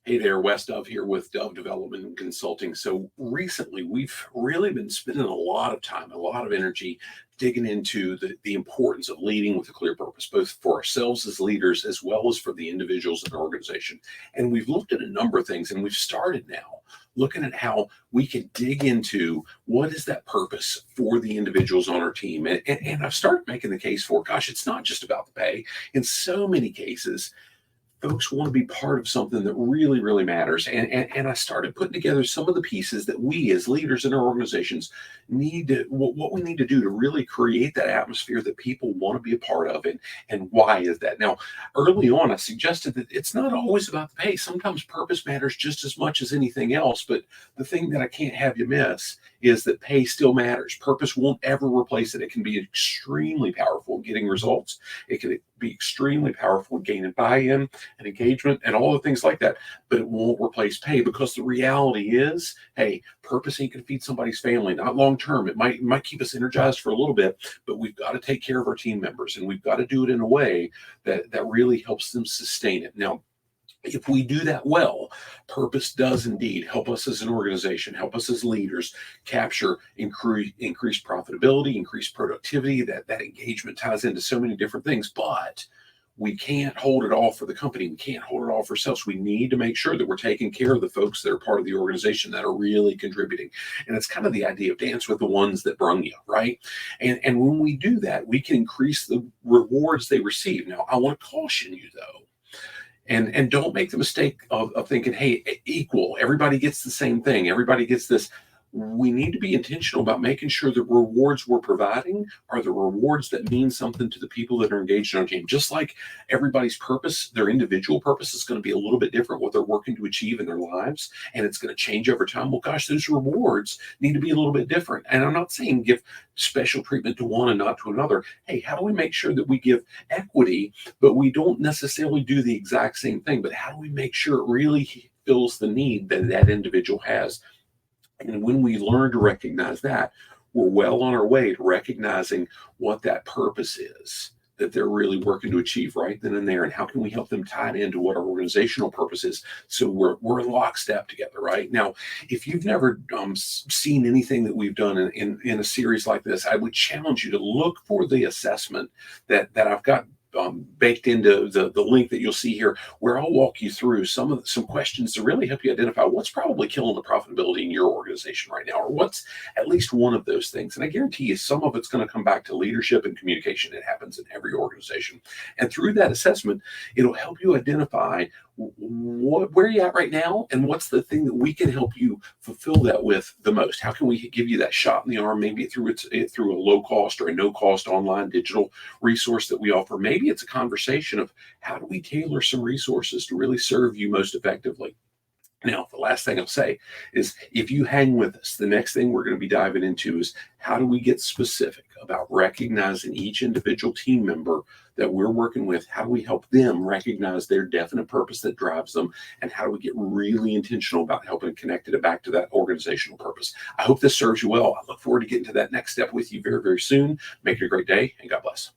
Hey there, Wes Dove here with Dove Development and Consulting. So recently, we've really been spending a lot of time, a lot of energy digging into the importance of leading with a clear purpose, both for ourselves as leaders as well as for the individuals in the organization. And we've looked at a number of things, and we've started now looking at how we can dig into what is that purpose for the individuals on our team. And I've started making the case for, gosh, it's not just about the pay. In so many cases, folks want to be part of something that really, really matters. And I started putting together some of the pieces that we as leaders in our organizations need to, what we need to do to really create that atmosphere that people want to be a part of. And why is that? Now, early on, I suggested that it's not always about the pay. Sometimes purpose matters just as much as anything else. But the thing that I can't have you miss is that pay still matters. Purpose won't ever replace it. It can be extremely powerful in getting results. It can be extremely powerful in gaining buy-in and engagement and all the things like that, but it won't replace pay, because the reality is, hey, purpose ain't going to feed somebody's family, not long term. It might keep us energized for a little bit, but we've got to take care of our team members, and we've got to do it in a way that really helps them sustain it. Now, if we do that well, purpose does indeed help us as an organization, help us as leaders capture increased profitability, increased productivity. That engagement ties into so many different things, but we can't hold it all for the company. We can't hold it all for ourselves. We need to make sure that we're taking care of the folks that are part of the organization that are really contributing. And it's kind of the idea of dance with the ones that brung you, right? And when we do that, we can increase the rewards they receive. Now, I want to caution you, though. And don't make the mistake of thinking, hey, equal, everybody gets the same thing. Everybody gets this. We need to be intentional about making sure the rewards we're providing are the rewards that mean something to the people that are engaged in our team. Just like everybody's purpose, their individual purpose is going to be a little bit different, what they're working to achieve in their lives, and it's going to change over time. Well, gosh, those rewards need to be a little bit different. And I'm not saying give special treatment to one and not to another. Hey, how do we make sure that we give equity, but we don't necessarily do the exact same thing? But how do we make sure it really fills the need that that individual has? And when we learn to recognize that, we're well on our way to recognizing what that purpose is that they're really working to achieve right then and there. And how can we help them tie it into what our organizational purpose is? So we're in lockstep together, right? Now, if you've never seen anything that we've done in a series like this, I would challenge you to look for the assessment that I've got baked into the link that you'll see here, where I'll walk you through some questions to really help you identify what's probably killing the profitability in your organization right now, or what's at least one of those things. And I guarantee you some of it's going to come back to leadership and communication. It happens in every organization. And through that assessment, it'll help you identify where you're at right now, and what's the thing that we can help you fulfill that with the most. How can we give you that shot in the arm, maybe through a low cost or a no cost online digital resource that we offer? Maybe it's a conversation of how do we tailor some resources to really serve you most effectively. Now, the last thing I'll say is, if you hang with us, the next thing we're going to be diving into is how do we get specific about recognizing each individual team member that we're working with? How do we help them recognize their definite purpose that drives them? And how do we get really intentional about helping connect it back to that organizational purpose? I hope this serves you well. I look forward to getting to that next step with you very, very soon. Make it a great day, and God bless.